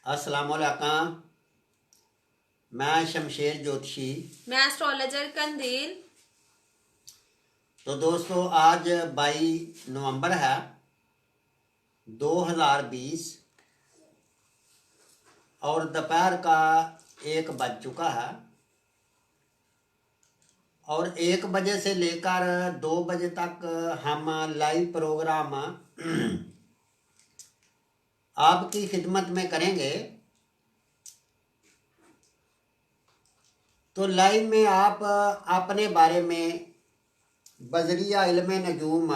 अस्सलाम वालेकुम। मैं शमशेर ज्योतिषी। मैं एस्ट्रोलॉजर कंदील। तो दोस्तों आज 22 नवंबर है 2020 और दोपहर का 1 बज चुका है और 1 बजे से लेकर 2 बजे तक हम लाइव प्रोग्राम आपकी खिदमत में करेंगे। तो लाइव में आप अपने बारे में बजरिया इल्म नजूम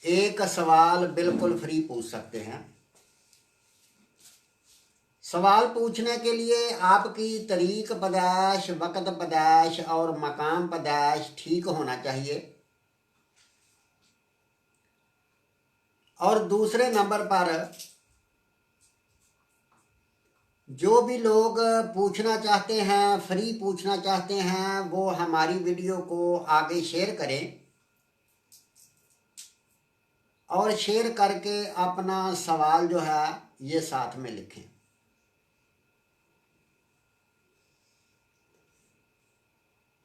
एक सवाल बिल्कुल फ्री पूछ सकते हैं। सवाल पूछने के लिए आपकी तरीक पैदाइश, वक़्त पैदाइश और मकाम पैदाइश ठीक होना चाहिए। और दूसरे नंबर पर जो भी लोग पूछना चाहते हैं, फ्री पूछना चाहते हैं, वो हमारी वीडियो को आगे शेयर करें और शेयर करके अपना सवाल जो है ये साथ में लिखें।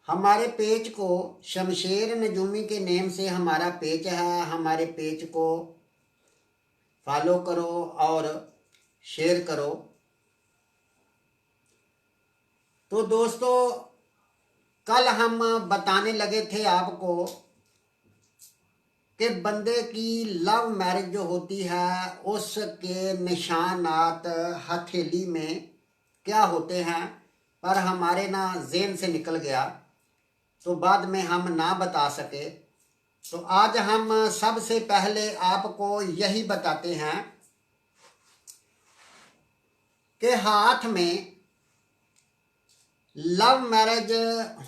हमारे पेज को शमशेर नजूमी के नेम से हमारा पेज है। हमारे पेज को फॉलो करो और शेयर करो। तो दोस्तों कल हम बताने लगे थे आपको कि बंदे की लव मैरिज जो होती है उसके निशानात हथेली में क्या होते हैं, पर हमारे ना ज़हन से निकल गया तो बाद में हम ना बता सके। तो आज हम सबसे पहले आपको यही बताते हैं कि हाथ में लव मैरिज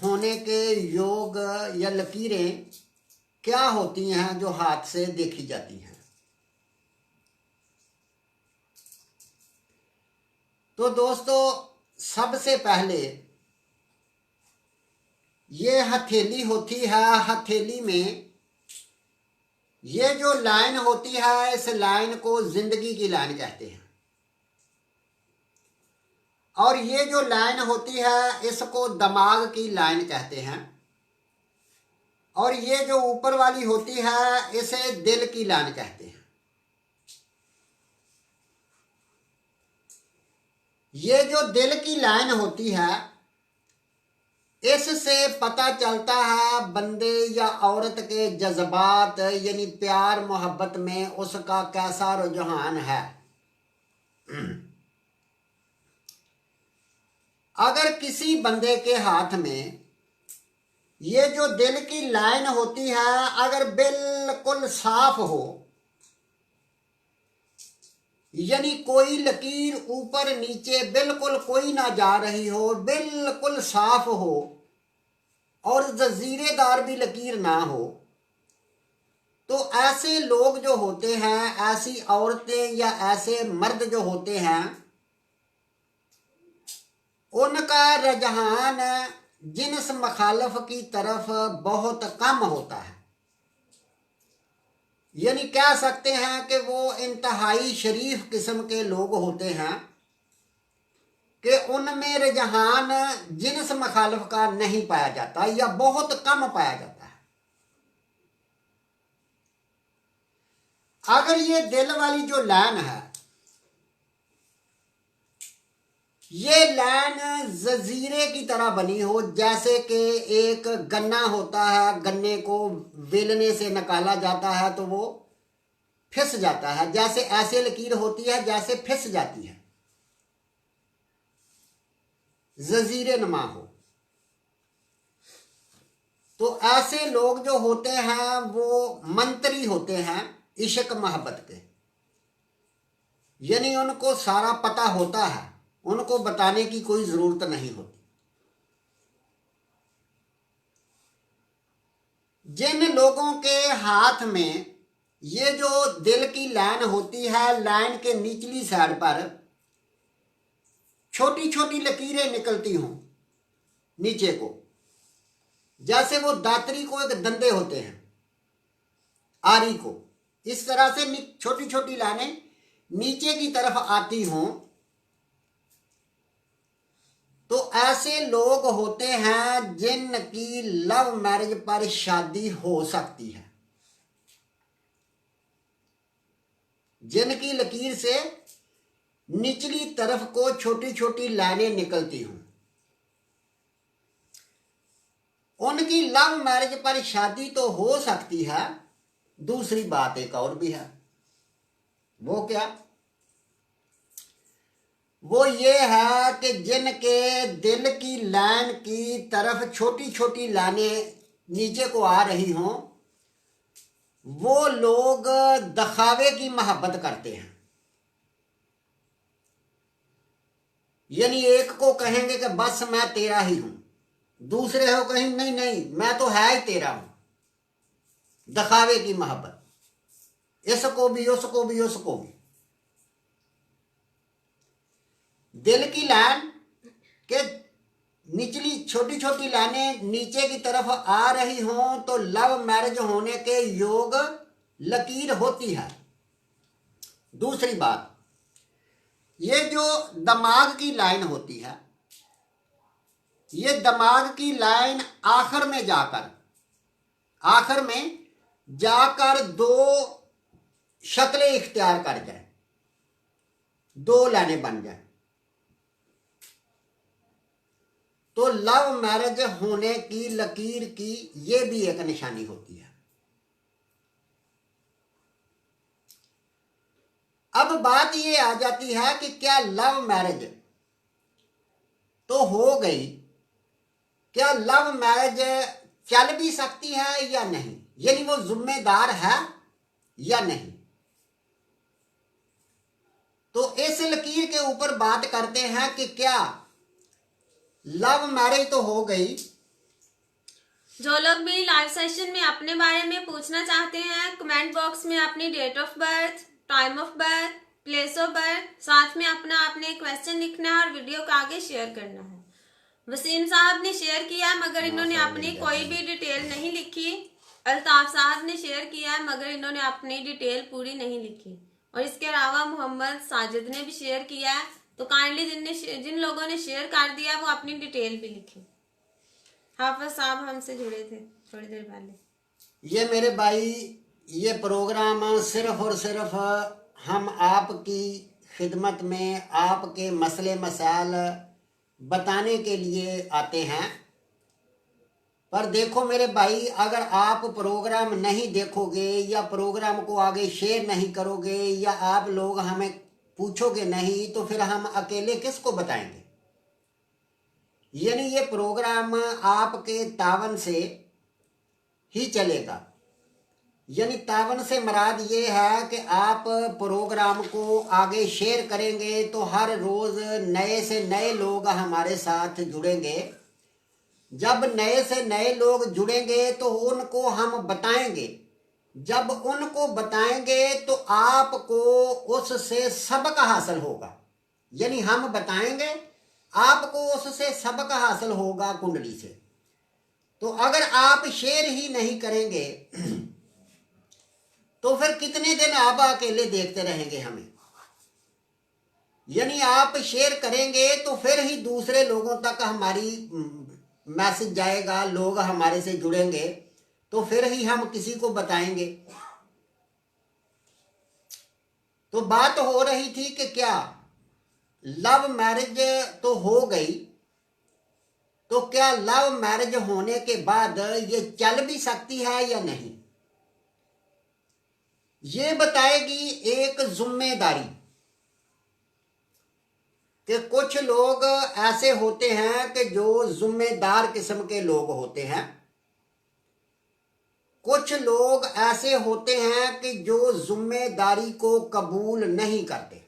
होने के योग या लकीरें क्या होती हैं जो हाथ से देखी जाती हैं। तो दोस्तों सबसे पहले ये हथेली होती है। हथेली में ये जो लाइन होती है इस लाइन को जिंदगी की लाइन कहते हैं और ये जो लाइन होती है इसको दिमाग की लाइन कहते हैं और ये जो ऊपर वाली होती है इसे दिल की लाइन कहते हैं। ये जो दिल की लाइन होती है इससे पता चलता है बंदे या औरत के जज्बात, यानी प्यार मोहब्बत में उसका कैसा रुझान है। अगर किसी बंदे के हाथ में ये जो दिल की लाइन होती है अगर बिल्कुल साफ हो, यानी कोई लकीर ऊपर नीचे बिल्कुल कोई ना जा रही हो, बिल्कुल साफ हो और जजीरेदार भी लकीर ना हो, तो ऐसे लोग जो होते हैं, ऐसी औरतें या ऐसे मर्द जो होते हैं, उनका रुझान जिन्स मखालफ की तरफ बहुत कम होता है। यानी कह सकते हैं कि वो इंतहाई शरीफ किस्म के लोग होते हैं कि उनमें रुझान जिन्स मखालफ का नहीं पाया जाता या बहुत कम पाया जाता है। अगर ये दिल वाली जो लाइन है ये लाइन जजीरे की तरह बनी हो, जैसे कि एक गन्ना होता है, गन्ने को बेलने से निकाला जाता है तो वो फिस जाता है, जैसे ऐसे लकीर होती है जैसे फिस जाती है, जजीरे नुमा हो। तो ऐसे लोग जो होते हैं वो मंत्री होते हैं इश्क मोहब्बत के, यानी उनको सारा पता होता है, उनको बताने की कोई जरूरत नहीं होती। जिन लोगों के हाथ में ये जो दिल की लाइन होती है, लाइन के निचली साइड पर छोटी छोटी लकीरें निकलती हों नीचे को, जैसे वो दातरी को एक दंदे होते हैं आरी को, इस तरह से छोटी छोटी लाइनें नीचे की तरफ आती हों, तो ऐसे लोग होते हैं जिनकी लव मैरिज पर शादी हो सकती है, जिनकी लकीर से निचली तरफ को छोटी छोटी लाइनें निकलती हों, उनकी लव मैरिज पर शादी तो हो सकती है। दूसरी बात एक और भी है, वो क्या? वो ये है कि जिनके दिल की लाइन की तरफ छोटी छोटी लाइनें नीचे को आ रही हों, वो लोग दिखावे की मोहब्बत करते हैं। यानी एक को कहेंगे कि बस मैं तेरा ही हूं, दूसरे हो कहीं नहीं नहीं मैं तो है ही तेरा हूं। दिखावे की मोहब्बत, इसको भी उसको भी उसको भी। दिल की लाइन के निचली छोटी छोटी लाइनें नीचे की तरफ आ रही हों तो लव मैरिज होने के योग लकीर होती है। दूसरी बात, ये जो दिमाग की लाइन होती है, ये दिमाग की लाइन आखिर में जाकर दो शक्लें इख्तियार कर जाए, दो लाइनें बन जाए, तो लव मैरिज होने की लकीर की ये भी एक निशानी होती है। अब बात ये आ जाती है कि क्या लव मैरिज तो हो गई, क्या लव मैरिज चल भी सकती है या नहीं, यानी वो जिम्मेदार है या नहीं? तो इस लकीर के ऊपर बात करते हैं कि क्या लव मैरिज तो हो गई। जो लोग भी लाइव सेशन में अपने बारे में पूछना चाहते हैं, कमेंट बॉक्स में अपनी date of birth, time of birth, place of birth, साथ में अपना आपने क्वेश्चन लिखना है और वीडियो को आगे शेयर करना है। वसीम साहब ने शेयर किया मगर इन्होंने अपनी कोई भी डिटेल नहीं लिखी। अल्ताफ साहब ने शेयर किया है मगर इन्होंने अपनी डिटेल पूरी नहीं लिखी। और इसके अलावा मोहम्मद साजिद ने भी शेयर किया है। तो काइंडली जिन लोगों ने शेयर कर दिया वो अपनी डिटेल भी लिखे। हाफिज साहब हमसे जुड़े थे थोड़ी देर पहले। ये मेरे भाई, ये प्रोग्राम सिर्फ और सिर्फ हम आपकी खिदमत में आपके मसले मसाइल बताने के लिए आते हैं। पर देखो मेरे भाई, अगर आप प्रोग्राम नहीं देखोगे या प्रोग्राम को आगे शेयर नहीं करोगे या आप लोग हमें पूछोगे नहीं तो फिर हम अकेले किसको बताएंगे? यानी ये प्रोग्राम आपके तावन से ही चलेगा। यानी तावन से मराद ये है कि आप प्रोग्राम को आगे शेयर करेंगे तो हर रोज़ नए से नए लोग हमारे साथ जुड़ेंगे। जब नए से नए लोग जुड़ेंगे तो उनको हम बताएंगे, जब उनको बताएंगे तो आपको उससे सबक हासिल होगा। यानी हम बताएंगे, आपको उससे सबक हासिल होगा कुंडली से। तो अगर आप शेयर ही नहीं करेंगे तो फिर कितने दिन आप अकेले देखते रहेंगे हमें? यानी आप शेयर करेंगे तो फिर ही दूसरे लोगों तक हमारी मैसेज जाएगा, लोग हमारे से जुड़ेंगे, तो फिर ही हम किसी को बताएंगे। तो बात हो रही थी कि क्या लव मैरिज तो हो गई, तो क्या लव मैरिज होने के बाद ये चल भी सकती है या नहीं? ये बताएगी एक जिम्मेदारी कि कुछ लोग ऐसे होते हैं कि जो जिम्मेदार किस्म के लोग होते हैं, कुछ लोग ऐसे होते हैं कि जो जिम्मेदारी को कबूल नहीं करते,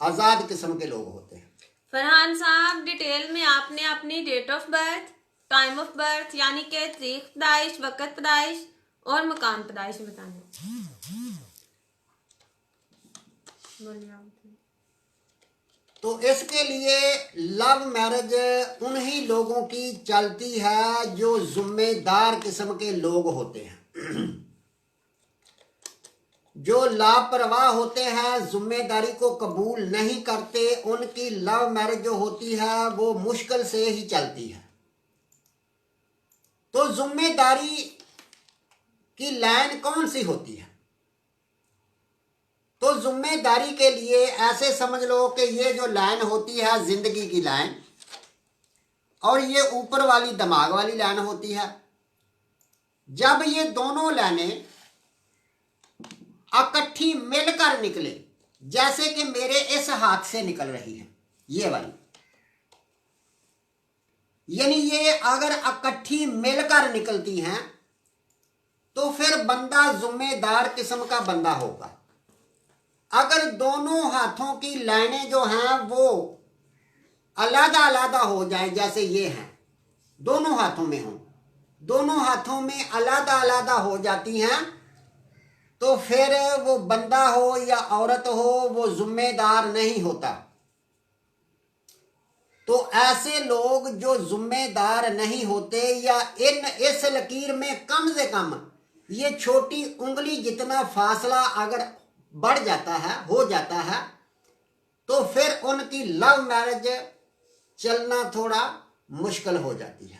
आजाद किस्म के लोग होते हैं। फरहान साहब, डिटेल में आपने अपनी date of birth, time of birth यानी कि तारीख पैदाइश, वक्त पैदाइश और मकाम पैदाइश बताना। तो इसके लिए लव मैरिज उन्हीं लोगों की चलती है जो जिम्मेदार किस्म के लोग होते हैं। जो लापरवाह होते हैं, जिम्मेदारी को कबूल नहीं करते, उनकी लव मैरिज जो होती है वो मुश्किल से ही चलती है। तो जिम्मेदारी की लाइन कौन सी होती है? तो जिम्मेदारी के लिए ऐसे समझ लो कि ये जो लाइन होती है जिंदगी की लाइन, और ये ऊपर वाली दिमाग वाली लाइन होती है। जब ये दोनों लाइनें इकट्ठी मिलकर निकले, जैसे कि मेरे इस हाथ से निकल रही है ये वाली, यानी ये अगर इकट्ठी मिलकर निकलती हैं तो फिर बंदा जिम्मेदार किस्म का बंदा होगा। अगर दोनों हाथों की लाइनें जो हैं वो अलग अलग हो जाए, जैसे ये हैं, दोनों हाथों में हो, दोनों हाथों में अलग अलग हो जाती हैं, तो फिर वो बंदा हो या औरत हो वो जिम्मेदार नहीं होता। तो ऐसे लोग जो जिम्मेदार नहीं होते, या इस लकीर में कम से कम ये छोटी उंगली जितना फासला अगर बढ़ जाता है, हो जाता है, तो फिर उनकी लव मैरिज चलना थोड़ा मुश्किल हो जाती है।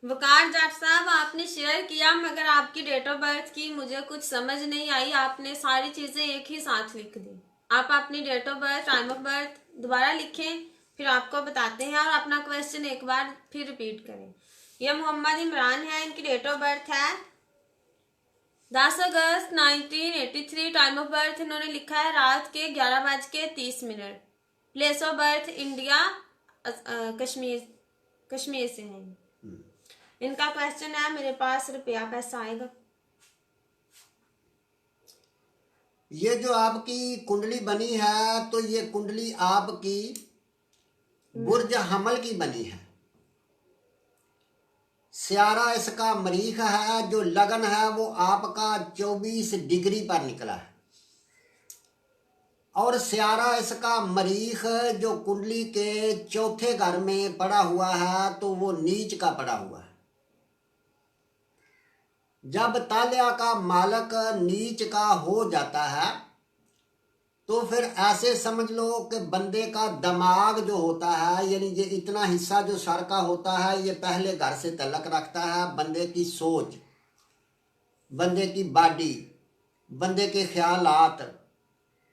वकार जाट साहब, आपने शेयर किया मगर आपकी डेट ऑफ बर्थ की मुझे कुछ समझ नहीं आई। आपने सारी चीजें एक ही साथ लिख दी। आप अपनी date of birth, time of birth दोबारा लिखें, फिर आपको बताते हैं, और अपना क्वेश्चन एक बार फिर रिपीट करें। यह मोहम्मद इमरान है, इनकी डेट ऑफ बर्थ है 10 अगस्त 1983। टाइम ऑफ बर्थ इन्होंने लिखा है रात के 11:30। Place of birth India, Kashmir से है। इनका क्वेश्चन है, मेरे पास रुपया कैसा आएगा? ये जो आपकी कुंडली बनी है, तो ये कुंडली आपकी बुर्ज हमल की बनी है। स्यारा इसका मरीख है, जो लगन है वो आपका 24 डिग्री पर निकला है, और स्यारा इसका मरीख जो कुंडली के चौथे घर में पड़ा हुआ है, तो वो नीच का पड़ा हुआ है। जब तालिया का मालक नीच का हो जाता है तो फिर ऐसे समझ लो कि बंदे का दिमाग जो होता है, यानी ये इतना हिस्सा जो सर का होता है, ये पहले घर से तल्लक रखता है। बंदे की सोच, बंदे की बॉडी, बंदे के ख्यालात,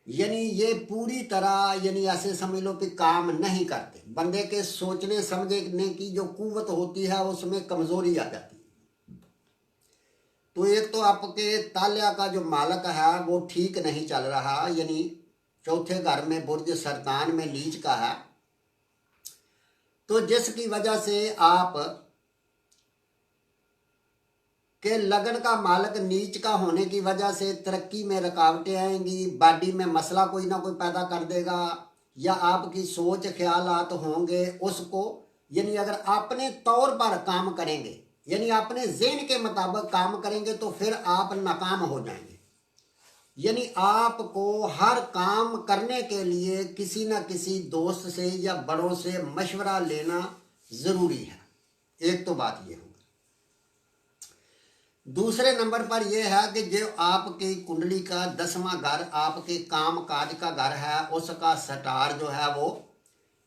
यानी ये पूरी तरह, यानी ऐसे समझ लो कि काम नहीं करते। बंदे के सोचने समझने की जो कुव्वत होती है उसमें कमजोरी आ जाती है। तो एक तो आपके तालिया का जो मालक है वो ठीक नहीं चल रहा, यानी चौथे घर में बुर्ज सरतान में लीच का है, तो जिसकी वजह से आप के लगन का मालक नीच का होने की वजह से तरक्की में रुकावटें आएंगी, बॉडी में मसला कोई ना कोई पैदा कर देगा, या आपकी सोच ख्यालात होंगे उसको, यानी अगर अपने तौर पर काम करेंगे, यानी अपने ज़हन के मुताबिक काम करेंगे, तो फिर आप नाकाम हो जाएंगे। यानी आपको हर काम करने के लिए किसी न किसी दोस्त से या बड़ों से मशवरा लेना ज़रूरी है। एक तो बात ये होगी। दूसरे नंबर पर यह है कि जो आपकी कुंडली का 10वां घर आपके काम काज का घर है, उसका स्टार जो है वो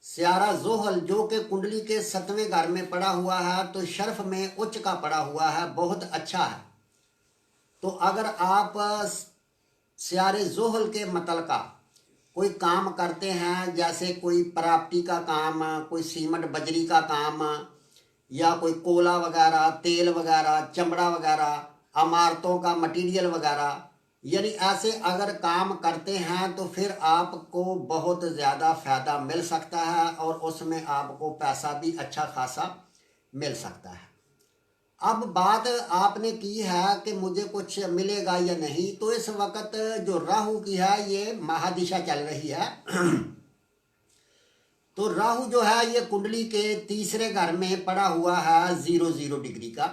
स्यारा जोहल, जो कि कुंडली के 7वें घर में पड़ा हुआ है, तो शर्फ में उच्च का पड़ा हुआ है, बहुत अच्छा है। तो अगर आप स्यारे जोहल के मतलका कोई काम करते हैं, जैसे कोई प्रॉपर्टी का काम, कोई सीमेंट बजरी का काम, या कोई कोला वगैरह, तेल वगैरह, चमड़ा वगैरह, इमारतों का मटेरियल वगैरह, यानी ऐसे अगर काम करते हैं तो फिर आपको बहुत ज़्यादा फ़ायदा मिल सकता है, और उसमें आपको पैसा भी अच्छा खासा मिल सकता है। अब बात आपने की है कि मुझे कुछ मिलेगा या नहीं, तो इस वक्त जो राहु की है ये महादिशा चल रही है। तो राहु जो है ये कुंडली के 3रे घर में पड़ा हुआ है 0 डिग्री का,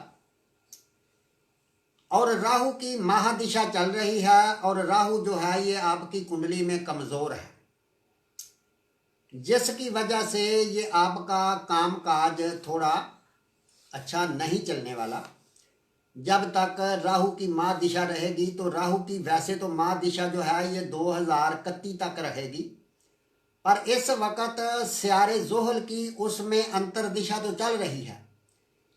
और राहु की महादिशा चल रही है, और राहु जो है ये आपकी कुंडली में कमज़ोर है, जिसकी वजह से ये आपका कामकाज थोड़ा अच्छा नहीं चलने वाला। जब तक राहु की माँ दिशा रहेगी, तो राहु की वैसे तो माँ दिशा जो है ये 2031 तक रहेगी, पर इस वक्त स्यारे जोहल की उसमें अंतर दिशा तो चल रही है।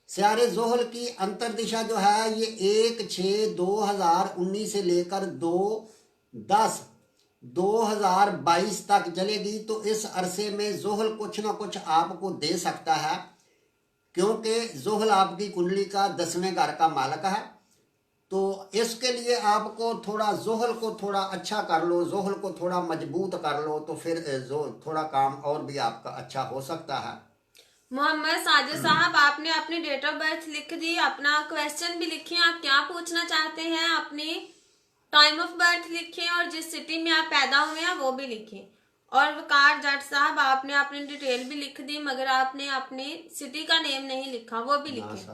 स्यारे जोहल की अंतर दिशा जो है ये 1/6/2019 से लेकर 2/10/2022 तक चलेगी। तो इस अरसे में जोहल कुछ ना कुछ आपको दे सकता है, क्योंकि जोहल आपकी कुंडली का 10वें घर का मालक है। तो इसके लिए आपको थोड़ा जोहल को थोड़ा अच्छा कर लो, जोहल को थोड़ा मजबूत कर लो, तो फिर जो थोड़ा काम और भी आपका अच्छा हो सकता है। मोहम्मद साजिद साहब, आपने अपनी डेट ऑफ बर्थ लिख दी, अपना क्वेश्चन भी लिखिए, आप क्या पूछना चाहते हैं, अपनी टाइम ऑफ बर्थ लिखें और जिस सिटी में आप पैदा हुए हैं वो भी लिखें। और वकार जट साहब, आपने अपनी डिटेल भी लिख दी मगर आपने अपनी सिटी का नेम नहीं लिखा, वो भी लिखें।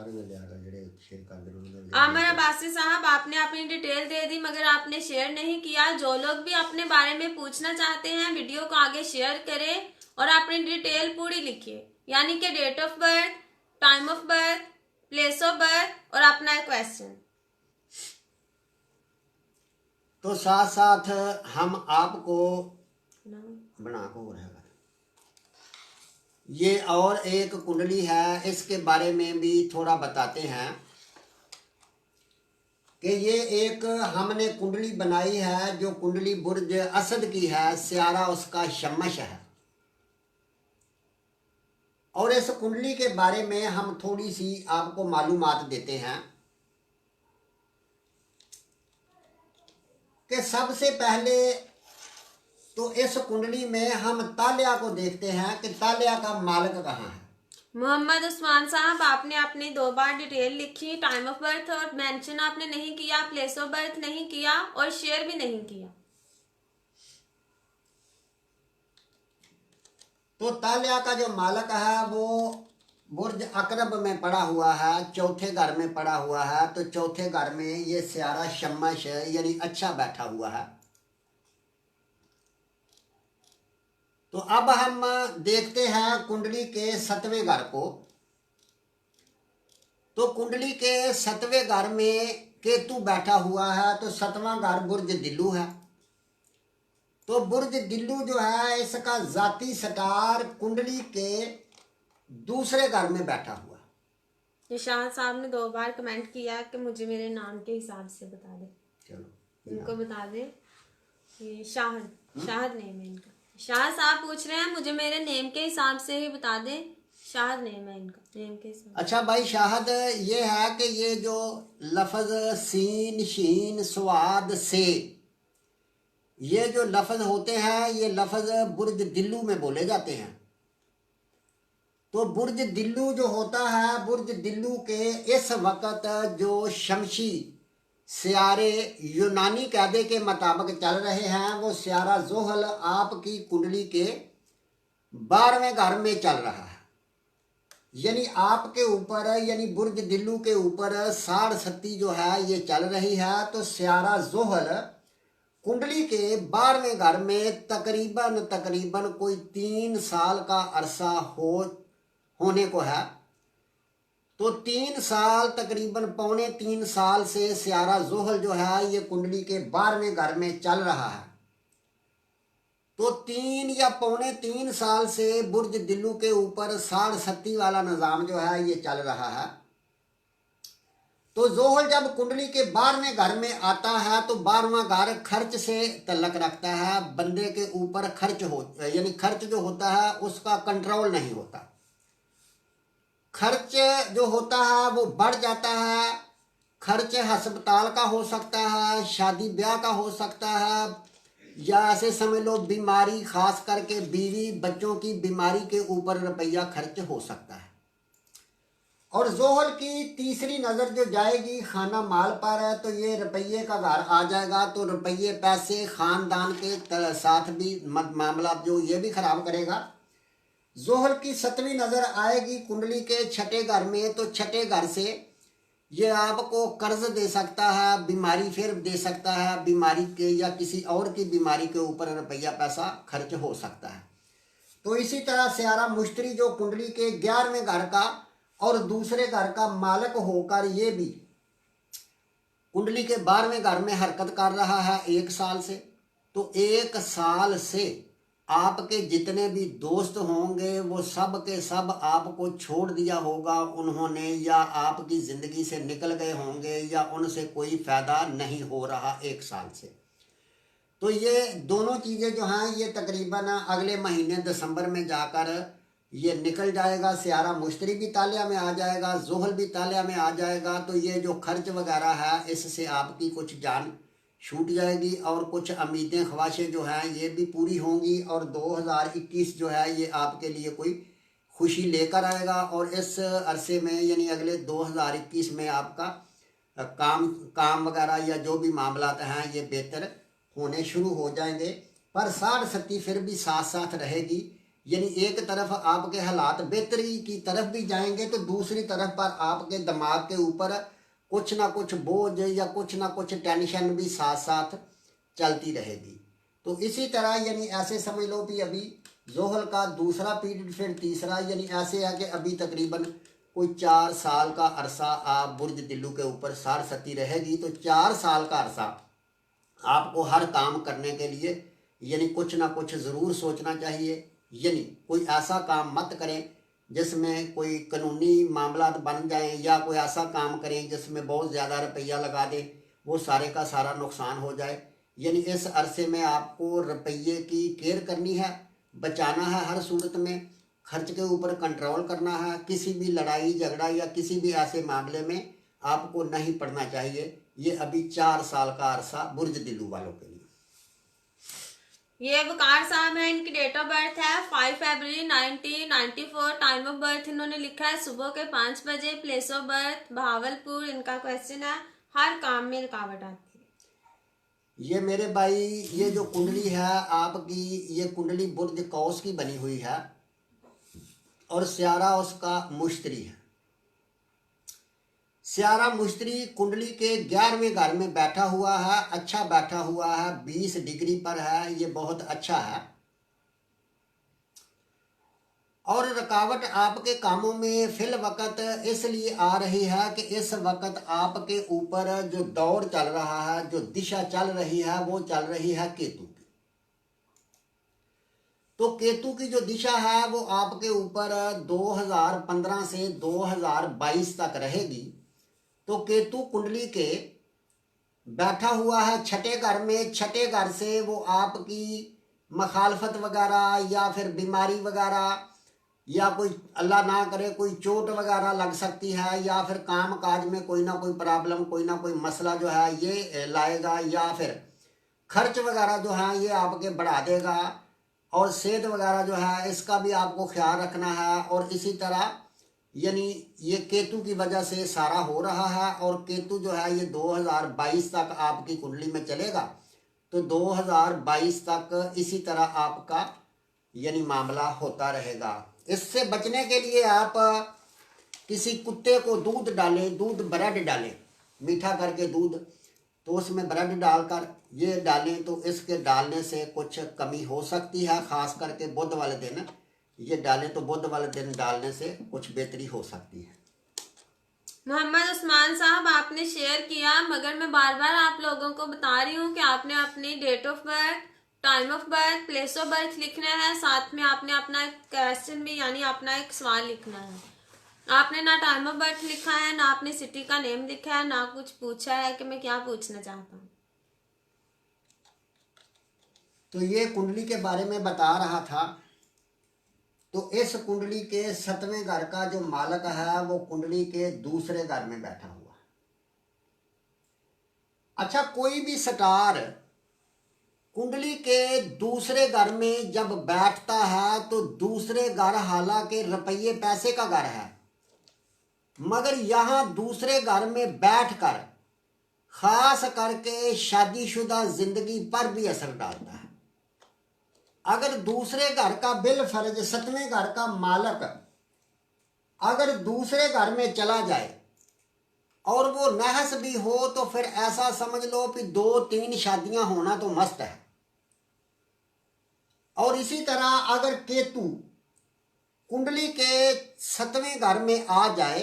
आमर अब्बासी साहब, आपने अपनी डिटेल दे दी मगर आपने शेयर नहीं किया। जो लोग भी अपने बारे में पूछना चाहते हैं वीडियो को आगे शेयर करें और अपनी डिटेल पूरी लिखिए, यानी कि date of birth, time of birth, place of birth और अपना क्वेश्चन। तो साथ साथ हम आपको बना को रहेगा ये और एक कुंडली है, इसके बारे में भी थोड़ा बताते हैं कि ये एक हमने कुंडली बनाई है जो कुंडली बुर्ज असद की है, स्यारा उसका शमश है। और इस कुंडली के बारे में हम थोड़ी सी आपको मालूमात देते हैं कि सबसे पहले तो इस कुंडली में हम तालिया को देखते हैं कि तालिया का मालिक कहाँ है। मोहम्मद उस्मान साहब, आपने अपनी 2 बार डिटेल लिखी, टाइम ऑफ बर्थ और मेंशन आपने नहीं किया, प्लेस ऑफ बर्थ नहीं किया और शेयर भी नहीं किया। तो तालिया का जो मालिक है वो बुर्ज अकरब में पड़ा हुआ है, चौथे घर में पड़ा हुआ है। तो चौथे घर में ये स्यारा शमश यानी अच्छा बैठा हुआ है। तो अब हम देखते हैं कुंडली के 7वें घर को। तो कुंडली के 7वें घर में केतु बैठा हुआ है, तो 7वां घर बुर्ज दिल्लू है। तो बुर्ज दिल्लू जो है इसका जाती सटार कुंडली के दूसरे घर में बैठा हुआ। निशाद साहब ने 2 बार कमेंट किया कि मुझे मेरे नाम के हिसाब से बता दे। चलो इनको बता दे, ये शाहद नेम है इनका। शाह साहब पूछ रहे हैं मुझे मेरे नेम के हिसाब से ही बता दे। शाहद नेम है इनका, नेम के हिसाब। अच्छा भाई, शाहद ये है कि ये जो लफ्ज सीन शीन स्वाद से ये जो लफ्ज होते हैं ये लफ्ज बुर्ज दिल्लू में बोले जाते हैं। तो बुर्ज दिल्लू जो होता है, बुर्ज दिल्लू के इस वक्त जो शमशी स्यारे यूनानी कायदे के मुताबिक चल रहे हैं वो स्यारा जोहल आपकी कुंडली के 12वें घर में चल रहा है। यानी आपके ऊपर यानी बुर्ज दिल्लू के ऊपर साढ़ सत्ती जो है ये चल रही है। तो स्यारा जोहल कुंडली के 12वें घर में तकरीबन कोई 3 साल का अरसा होने को है। तो 3 साल तकरीबन 3.25 साल से स्यारा जोहल जो है ये कुंडली के 12वें घर में चल रहा है। तो 3 या 3.25 साल से बुर्ज दिल्लू के ऊपर साढ़ सत्ती वाला निज़ाम जो है ये चल रहा है। तो जोहल जब कुंडली के 12वें घर में आता है तो 12वां घर खर्च से तल्लक रखता है। बंदे के ऊपर खर्च यानी खर्च जो होता है उसका कंट्रोल नहीं होता। खर्च जो होता है वो बढ़ जाता है। खर्च अस्पताल का हो सकता है, शादी ब्याह का हो सकता है, या ऐसे समझ लो बीमारी, खास करके बीवी बच्चों की बीमारी के ऊपर रुपया खर्च हो सकता है। और जोहल की तीसरी नज़र जो जाएगी खाना माल पर है तो ये रुपये का घर आ जाएगा। तो रुपये पैसे खानदान के साथ भी मामला जो ये भी खराब करेगा। जोहल की 7वीं नज़र आएगी कुंडली के 6ठे घर में। तो 6ठे घर से ये आपको कर्ज दे सकता है, बीमारी फिर दे सकता है, बीमारी के या किसी और की बीमारी के ऊपर रुपया पैसा खर्च हो सकता है। तो इसी तरह स्यारा मुश्तरी जो कुंडली के 11वें घर का और दूसरे घर का मालिक होकर ये भी कुंडली के 12वें घर में हरकत कर रहा है 1 साल से। तो 1 साल से आपके जितने भी दोस्त होंगे वो सब के सब आपको छोड़ दिया होगा उन्होंने, या आपकी ज़िंदगी से निकल गए होंगे, या उनसे कोई फ़ायदा नहीं हो रहा 1 साल से। तो ये दोनों चीज़ें जो हैं ये तकरीबन अगले महीने दिसंबर में जाकर ये निकल जाएगा। सियारा मुश्तरी भी तालिया में आ जाएगा, ज़ुहल भी तालिया में आ जाएगा। तो ये जो खर्च वगैरह है इससे आपकी कुछ जान छूट जाएगी और कुछ उम्मीदें ख्वाहिशें जो हैं ये भी पूरी होंगी। और 2021 जो है ये आपके लिए कोई खुशी लेकर आएगा। और इस अरसे में यानी अगले 2021 में आपका काम वगैरह या जो भी मामलात हैं ये बेहतर होने शुरू हो जाएंगे। पर 60-70 फिर भी साथ साथ रहेगी, यानी एक तरफ आपके हालात बेहतरी की तरफ भी जाएंगे तो दूसरी तरफ पर आपके दिमाग के ऊपर कुछ ना कुछ बोझ या कुछ ना कुछ टेंशन भी साथ साथ चलती रहेगी। तो इसी तरह यानी ऐसे समझ लो कि अभी ज़ोहल का दूसरा पीरियड फिर तीसरा, यानी ऐसे है कि अभी तकरीबन कोई 4 साल का अरसा आप बुर्ज दिल्लू के ऊपर 60-70 रहेगी। तो 4 साल का अरसा आपको हर काम करने के लिए यानी कुछ ना कुछ ज़रूर सोचना चाहिए। यानी कोई ऐसा काम मत करें जिसमें कोई कानूनी मामला बन जाएं, या कोई ऐसा काम करें जिसमें बहुत ज़्यादा रुपया लगा दें, वो सारे का सारा नुकसान हो जाए। यानी इस अरसे में आपको रुपये की केयर करनी है, बचाना है हर सूरत में, खर्च के ऊपर कंट्रोल करना है। किसी भी लड़ाई झगड़ा या किसी भी ऐसे मामले में आपको नहीं पड़ना चाहिए। ये अभी 4 साल का अरसा बुर्ज दिल्लू वालों के लिए। ये वकार साहब है, इनकी डेट ऑफ बर्थ है 5 फरवरी 1994। टाइम ऑफ बर्थ इन्होंने लिखा है सुबह के 5 बजे। Place of birth Bahawalpur. इनका क्वेश्चन है हर काम में रुकावट आती है। ये मेरे भाई ये जो कुंडली है आपकी, ये कुंडली बुर्ज कौस की बनी हुई है और स्यारा उसका मुश्तरी है। स्यारा मुश्तरी कुंडली के 11वें घर में बैठा हुआ है, अच्छा बैठा हुआ है, 20 डिग्री पर है, ये बहुत अच्छा है। और रुकावट आपके कामों में फिल वक्त इसलिए आ रही है कि इस वक्त आपके ऊपर जो दौर चल रहा है, जो दिशा चल रही है, वो चल रही है केतु की। तो केतु की जो दिशा है वो आपके ऊपर 2015 से 2022 तक रहेगी। तो केतु कुंडली के बैठा हुआ है 6ठे घर में। 6ठे घर से वो आपकी मखालफत वगैरह या फिर बीमारी वगैरह या कोई अल्लाह ना करे कोई चोट वगैरह लग सकती है, या फिर काम काज में कोई ना कोई प्रॉब्लम, कोई ना कोई मसला जो है ये लाएगा, या फिर खर्च वगैरह जो है ये आपके बढ़ा देगा। और सेहत वगैरह जो है इसका भी आपको ख्याल रखना है। और इसी तरह यानी ये केतु की वजह से सारा हो रहा है। और केतु जो है ये 2022 तक आपकी कुंडली में चलेगा। तो 2022 तक इसी तरह आपका यानी मामला होता रहेगा। इससे बचने के लिए आप किसी कुत्ते को दूध डालें, दूध ब्रेड डालें, मीठा करके दूध, तो उसमें ब्रेड डालकर ये डालें तो इसके डालने से कुछ कमी हो सकती है। खास करके बुध वाले दिन ये डालें तो बुध वाले दिन डालने से कुछ बेहतरी हो सकती है। मोहम्मद उस्मान साहब आपने शेयर किया, मगर मैं बार बार आप लोगों को बता रही हूँ कि आपने अपनी date of birth, time of birth, place of birth लिखना है। साथ में आपने अपना एक क्वेश्चन भी यानी अपना एक सवाल लिखना है। आपने ना टाइम ऑफ बर्थ लिखा है, ना आपने सिटी का नेम लिखा है, ना कुछ पूछा है कि मैं क्या पूछना चाहता हूँ। तो ये कुंडली के बारे में बता रहा था। तो इस कुंडली के 7वें घर का जो मालक है वो कुंडली के दूसरे घर में बैठा हुआ है। अच्छा, कोई भी स्टार कुंडली के दूसरे घर में जब बैठता है तो दूसरे घर हालांकि रुपये पैसे का घर है, मगर यहां दूसरे घर में बैठकर खास करके शादीशुदा जिंदगी पर भी असर डालता है। अगर दूसरे घर का बिल फर्ज 7वें घर का मालक अगर दूसरे घर में चला जाए और वो नहस भी हो तो फिर ऐसा समझ लो कि 2-3 शादियां होना तो मस्त है। और इसी तरह अगर केतु कुंडली के 7वें घर में आ जाए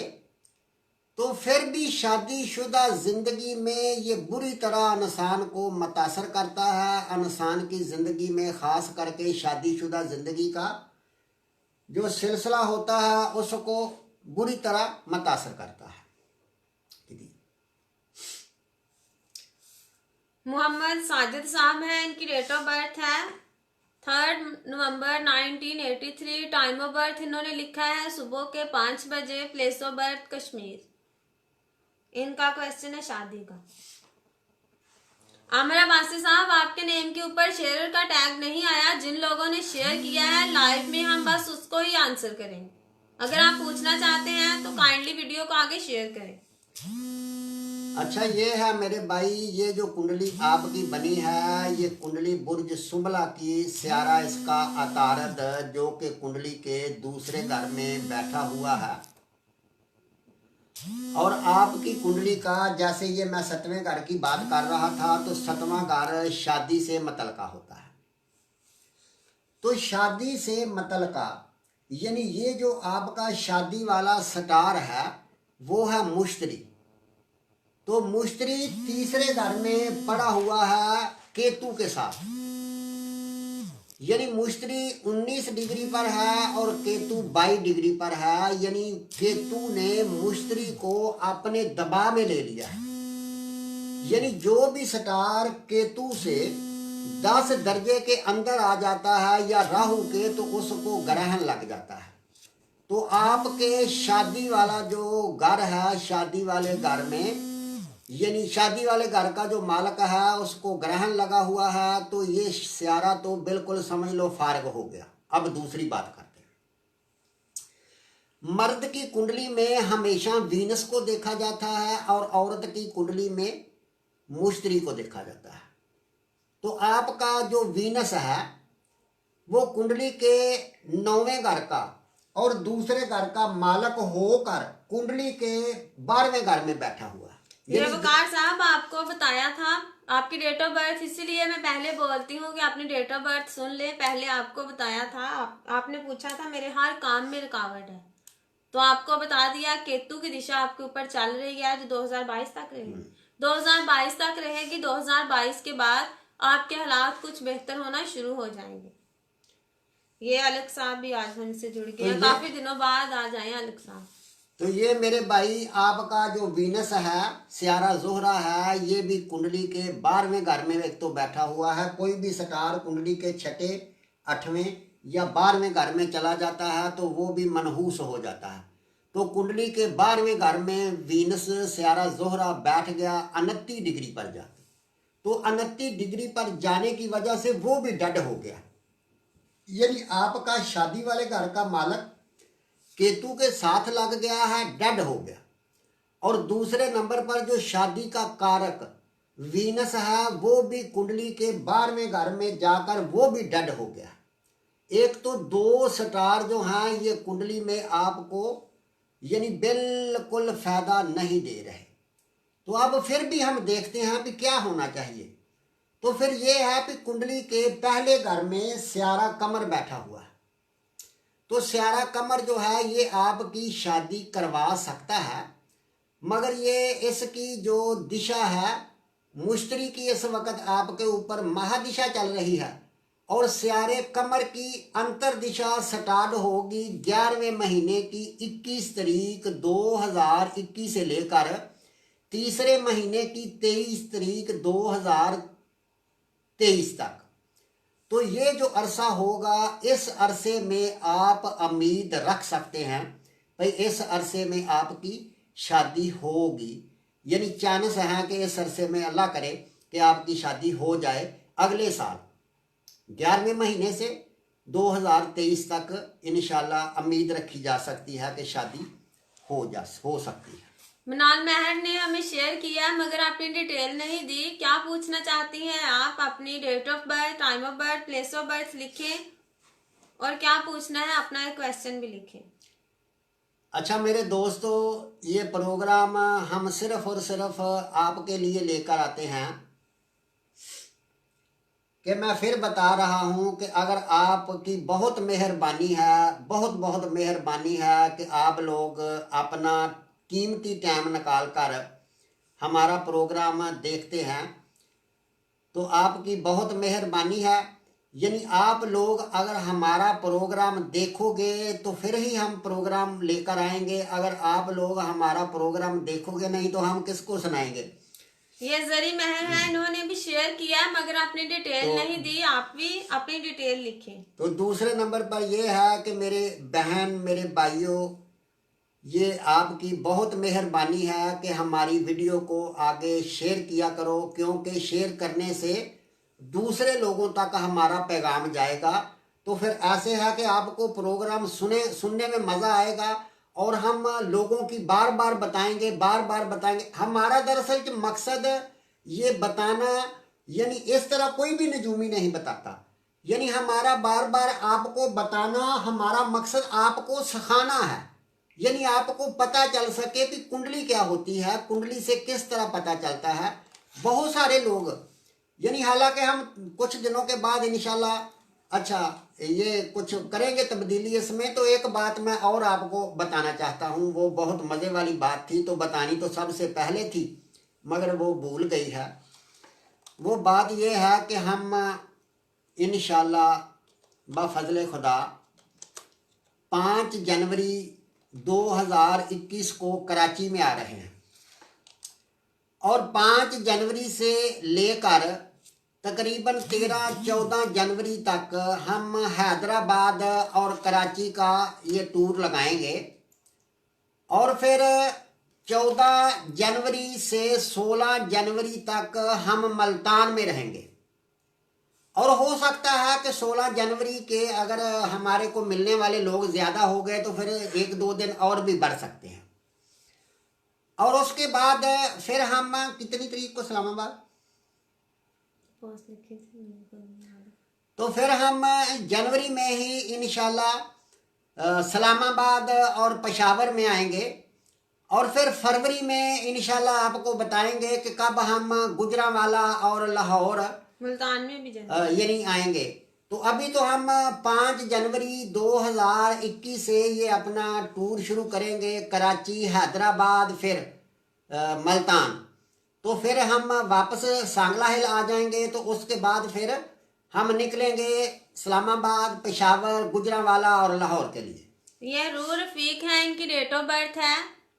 तो फिर भी शादीशुदा जिंदगी में ये बुरी तरह इंसान को मुतासर करता है। इंसान की जिंदगी में खास करके शादीशुदा जिंदगी का जो सिलसिला होता है उसको बुरी तरह मुतासर करता है। मोहम्मद साजिद साहब हैं, इनकी डेट ऑफ बर्थ है 3 नवंबर 1983। टाइम ऑफ बर्थ इन्होंने लिखा है सुबह के 5 बजे। Place of birth Kashmir. इनका क्वेश्चन है शादी का। आमरा बासी साहब, आपके नेम के ऊपर शेयर का टैग नहीं आया। जिन लोगों ने शेयर किया है लाइव में हम बस उसको ही आंसर करेंगे। अगर आप पूछना चाहते हैं तो काइंडली वीडियो को आगे शेयर करें। अच्छा, ये है मेरे भाई, ये जो कुंडली आपकी बनी है ये कुंडली बुर्ज सुंबला की स्यारा इसका अतारद जो कि कुंडली के दूसरे घर में बैठा हुआ है। और आपकी कुंडली का जैसे ये मैं 7वें घर की बात कर रहा था तो 7वां घर शादी से मुतल्लिका होता है। तो शादी से मुतल्लिका यानी ये जो आपका शादी वाला स्टार है वो है मुश्तरी। तो मुश्तरी तीसरे घर में पड़ा हुआ है केतु के साथ, यानी मुश्तरी 19 डिग्री पर है और केतु 22 डिग्री पर है। यानी केतु ने मुश्तरी को अपने दबाव में ले लिया है। यानी जो भी स्टार केतु से 10 दर्जे के अंदर आ जाता है या राहु के तो उसको ग्रहण लग जाता है। तो आपके शादी वाला जो घर है, शादी वाले घर में यानी शादी वाले घर का जो मालिक है उसको ग्रहण लगा हुआ है। तो ये स्यारा तो बिल्कुल समझ लो फारग हो गया। अब दूसरी बात करते हैं। मर्द की कुंडली में हमेशा वीनस को देखा जाता है और औरत की कुंडली में मुश्तरी को देखा जाता है। तो आपका जो वीनस है वो कुंडली के 9वें घर का और दूसरे घर का मालिक होकर कुंडली के 12वें घर में बैठा हुआ है। ये वकार साहब आपको बताया था आपकी डेट ऑफ बर्थ, इसीलिए मैं पहले बोलती हूँ कि आपने डेट ऑफ बर्थ सुन ले। पहले आपको बताया था, आपने पूछा था मेरे हर काम में रुकावट है, तो आपको बता दिया केतु की दिशा आपके ऊपर चल रही है जो 2022 तक रहेगी। 2022 तक रहेगी। 2022 के बाद आपके हालात कुछ बेहतर होना शुरू हो जाएंगे। ये अलग साहब भी आज हमसे जुड़ गए, तो काफी दिनों बाद आ जाए अलग साहब। तो ये मेरे भाई आपका जो वीनस है स्यारा जोहरा है ये भी कुंडली के 12वें घर में एक तो बैठा हुआ है। कोई भी स्टार कुंडली के 6, 8वें या 12वें घर में चला जाता है तो वो भी मनहूस हो जाता है। तो कुंडली के 12वें घर में वीनस स्यारा जोहरा बैठ गया 29 डिग्री पर जाके। तो 29 डिग्री पर जाने की वजह से वो भी डेड हो गया। यानी आपका शादी वाले घर का मालिक केतु के साथ लग गया है, डेड हो गया। और दूसरे नंबर पर जो शादी का कारक वीनस है वो भी कुंडली के 12वें घर में जाकर वो भी डेड हो गया। एक तो 2 स्टार जो हैं ये कुंडली में आपको यानी बिल्कुल फायदा नहीं दे रहे। तो अब फिर भी हम देखते हैं कि क्या होना चाहिए। तो फिर ये है कि कुंडली के पहले घर में स्यारा कमर बैठा हुआ है। तो स्यारा कमर जो है ये आपकी शादी करवा सकता है, मगर ये इसकी जो दिशा है मुश्तरी की इस वक्त आपके ऊपर महादिशा चल रही है और स्यारे कमर की अंतर दिशा स्टार्ट होगी 11वें महीने की 21 तारीख 2021 से लेकर तीसरे महीने की 23 तारीख 2023 तक। तो ये जो अरसा होगा इस अरसे में आप उम्मीद रख सकते हैं भाई इस अरसे में आपकी शादी होगी। यानी चांस है कि इस अरसे में अल्लाह करे कि आपकी शादी हो जाए अगले साल 11वें महीने से 2023 तक इंशाल्लाह उम्मीद रखी जा सकती है कि शादी हो सकती है। मनाल महर ने हमें शेयर किया मगर आपने डिटेल नहीं दी। क्या पूछना चाहती हैं आप? अपनी date of birth, time of birth, place of birth लिखें और क्या पूछना है अपना एक क्वेश्चन भी लिखें। अच्छा मेरे दोस्तों, ये प्रोग्राम हम सिर्फ और सिर्फ आपके लिए लेकर आते हैं कि मैं फिर बता रहा हूँ कि अगर आपकी बहुत मेहरबानी है, बहुत बहुत मेहरबानी है कि आप लोग अपना कीमती टाइम निकाल कर हमारा प्रोग्राम देखते हैं, तो आपकी बहुत मेहरबानी है। यानी आप लोग अगर हमारा प्रोग्राम देखोगे तो फिर ही हम प्रोग्राम लेकर आएंगे। अगर आप लोग हमारा प्रोग्राम देखोगे नहीं तो हम किसको सुनाएंगे। ये जरी महर है, इन्होंने भी शेयर किया है मगर अपनी डिटेल तो नहीं दी। आप भी अपनी डिटेल लिखें। तो दूसरे नंबर पर यह है कि मेरे बहन मेरे भाइयों, ये आपकी बहुत मेहरबानी है कि हमारी वीडियो को आगे शेयर किया करो, क्योंकि शेयर करने से दूसरे लोगों तक हमारा पैगाम जाएगा। तो फिर ऐसे है कि आपको प्रोग्राम सुनने में मज़ा आएगा और हम लोगों की बार बार बताएंगे। हमारा दरअसल जो मकसद ये बताना, यानी इस तरह कोई भी नजूमी नहीं बताता। यानी हमारा बार बार आपको बताना, हमारा मकसद आपको सिखाना है। यानी आपको पता चल सके कि कुंडली क्या होती है, कुंडली से किस तरह पता चलता है। बहुत सारे लोग, यानी हालांकि हम कुछ दिनों के बाद इंशाल्लाह अच्छा ये कुछ करेंगे तब्दीली इसमें। तो एक बात मैं और आपको बताना चाहता हूँ, वो बहुत मज़े वाली बात थी, तो बतानी तो सबसे पहले थी मगर वो भूल गई है। वो बात ये है कि हम इंशाल्लाह बफज़ल खुदा 5 जनवरी 2021 को कराची में आ रहे हैं और 5 जनवरी से लेकर तकरीबन 13-14 जनवरी तक हम हैदराबाद और कराची का ये टूर लगाएंगे। और फिर 14 जनवरी से 16 जनवरी तक हम मुल्तान में रहेंगे। और हो सकता है कि 16 जनवरी के अगर हमारे को मिलने वाले लोग ज़्यादा हो गए तो फिर 1-2 दिन और भी बढ़ सकते हैं। और उसके बाद फिर हम कितनी तारीख को इस्लामाबाद, तो फिर हम जनवरी में ही इंशाल्लाह इस्लामाबाद और पेशावर में आएंगे। और फिर फरवरी में इंशाल्लाह आपको बताएंगे कि कब हम गुजरांवाला और लाहौर मुल्तान में भी जाएंगे, यानी आएंगे। तो अभी तो हम 5 जनवरी 2021 से ये अपना टूर शुरू करेंगे, कराची, हैदराबाद, फिर मुल्तान। तो फिर हम वापस सांगला हिल आ जाएंगे। तो उसके बाद फिर हम निकलेंगे इस्लामाबाद, पेशावर, गुजरांवाला और लाहौर के लिए। ये रूह रफीक है, इनकी डेट ऑफ बर्थ है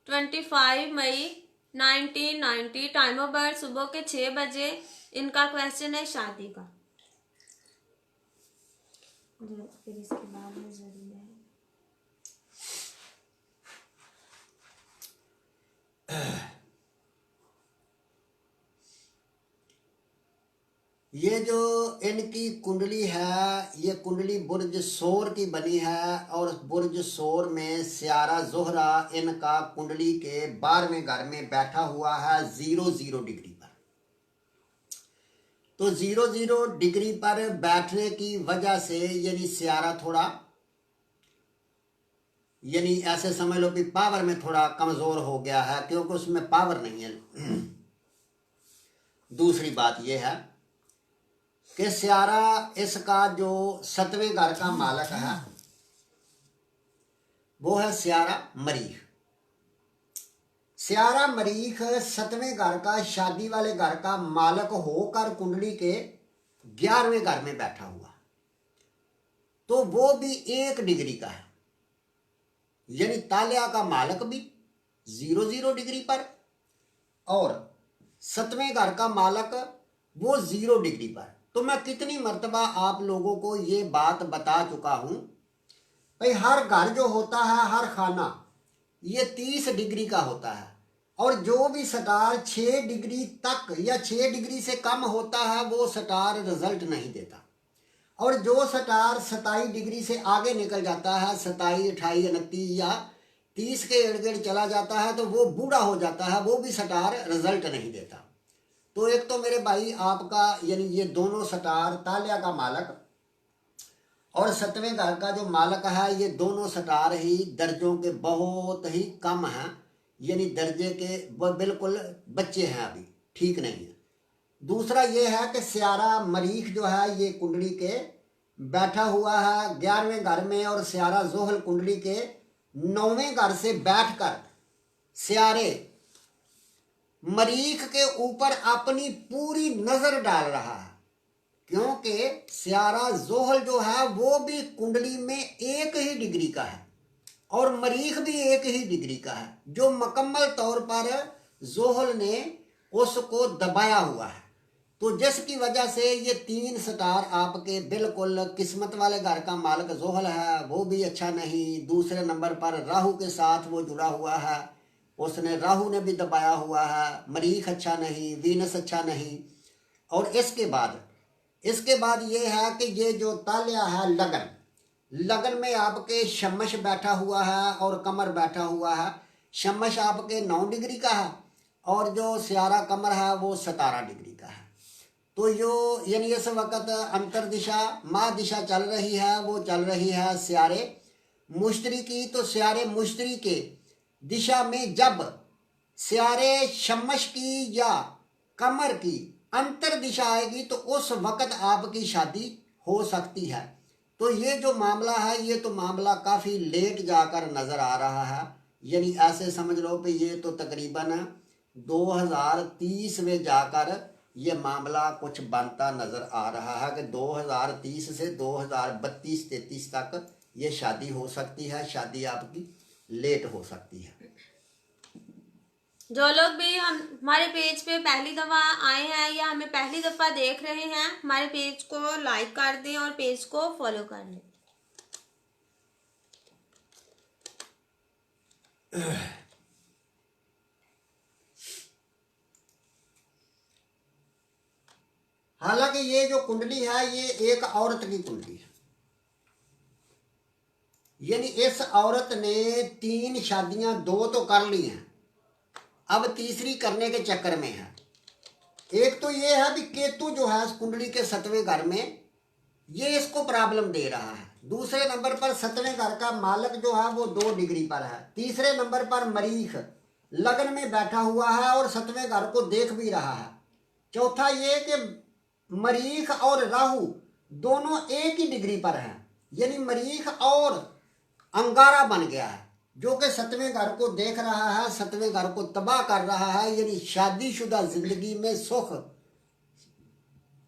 25 मई 1990। टाइम ऑफ बर्थ सुबह के 6 बजे। इनका क्वेश्चन है शादी का। फिर इसके बाद में जरूरी है ये जो इनकी कुंडली है, ये कुंडली बुर्ज सोर की बनी है और बुर्ज सोर में स्यारा ज़ोहरा इनका कुंडली के 12वें घर में बैठा हुआ है 0-0 डिग्री पर। तो 0-0 डिग्री पर बैठने की वजह से यानी स्यारा थोड़ा, यानी ऐसे समझ लो कि पावर में थोड़ा कमज़ोर हो गया है, क्योंकि उसमें पावर नहीं है। दूसरी बात यह है कि स्यारा इसका जो 7वें घर का मालक है वो है स्यारा मरीख। स्यारा मरीख 7वें घर का, शादी वाले घर का मालक होकर कुंडली के 11वें घर में बैठा हुआ, तो वो भी 1 डिग्री का है। यानी तालिया का मालक भी 0-0 डिग्री पर और 7वें घर का मालक वो 0 डिग्री पर। तो मैं कितनी मर्तबा आप लोगों को ये बात बता चुका हूं भाई, हर घर जो होता है, हर खाना, ये 30 डिग्री का होता है। और जो भी स्टार 6 डिग्री तक या 6 डिग्री से कम होता है वो स्टार रिजल्ट नहीं देता। और जो स्टार 27 डिग्री से आगे निकल जाता है, 27, 28, 29 या 30 के इर्द गिर्द चला जाता है, तो वो बूढ़ा हो जाता है, वो भी स्टार रिजल्ट नहीं देता। तो एक तो मेरे भाई आपका यानी ये दोनों स्टार, तालिया का मालक और 7वें घर का जो मालक है, ये दोनों स्टार ही दर्जों के बहुत ही कम हैं। यानी दर्जे के वो बिल्कुल बच्चे हैं, अभी ठीक नहीं है। दूसरा ये है कि स्यारा मरीख जो है ये कुंडली के बैठा हुआ है 11वें घर में और स्यारा जोहल कुंडली के 9वें घर से बैठकर स्यारे मरीख के ऊपर अपनी पूरी नजर डाल रहा है, क्योंकि स्यारा जोहल जो है वो भी कुंडली में एक ही डिग्री का है और मरीख भी एक ही डिग्री का है, जो मुकम्मल तौर पर जोहल ने उसको दबाया हुआ है। तो जिसकी वजह से ये 3 स्टार आपके बिल्कुल किस्मत वाले घर का मालिक जोहल है, वो भी अच्छा नहीं। दूसरे नंबर पर राहु के साथ वो जुड़ा हुआ है, उसने राहु ने भी दबाया हुआ है। मरीख अच्छा नहीं, वीनस अच्छा नहीं। और इसके बाद ये है कि ये जो तालिया है लगन, लगन में आपके शमश बैठा हुआ है और कमर बैठा हुआ है। शमश आपके 9 डिग्री का है और जो स्यारा कमर है वो 17 डिग्री का है। तो जो यानी इस वक्त अंतर दिशा माह दिशा चल रही है, वो चल रही है स्यारे मुश्तरी की। तो स्यारे मुश्तरी के दिशा में जब स्यारे शमश की या कमर की अंतर दिशा आएगी तो उस वक्त आपकी शादी हो सकती है। तो ये जो मामला है, ये तो मामला काफ़ी लेट जाकर नज़र आ रहा है। यानी ऐसे समझ लो कि ये तो तकरीबन 2030 में जाकर ये मामला कुछ बनता नज़र आ रहा है कि 2030 से 2032-33 तक ये शादी हो सकती है। शादी आपकी लेट हो सकती है। जो लोग भी हमारे पेज पे पहली दफ़ा आए हैं या हमें पहली दफ़ा देख रहे हैं, हमारे पेज को लाइक कर दें और पेज को फॉलो कर लें। हालांकि ये जो कुंडली है ये एक औरत की कुंडली है, यानी इस औरत ने 3 शादियां 2 तो कर ली हैं, अब तीसरी करने के चक्कर में है। एक तो ये है कि केतु जो है इस कुंडली के 7वें घर में, ये इसको प्रॉब्लम दे रहा है। दूसरे नंबर पर 7वें घर का मालिक जो है वो 2 डिग्री पर है। तीसरे नंबर पर मरीख लगन में बैठा हुआ है और 7वें घर को देख भी रहा है। चौथा ये कि मरीख और राहु दोनों एक ही डिग्री पर हैं, यानी मरीख और अंगारा बन गया है, जो कि 7वें घर को देख रहा है, 7वें घर को तबाह कर रहा है। यानी शादीशुदा जिंदगी में सुख,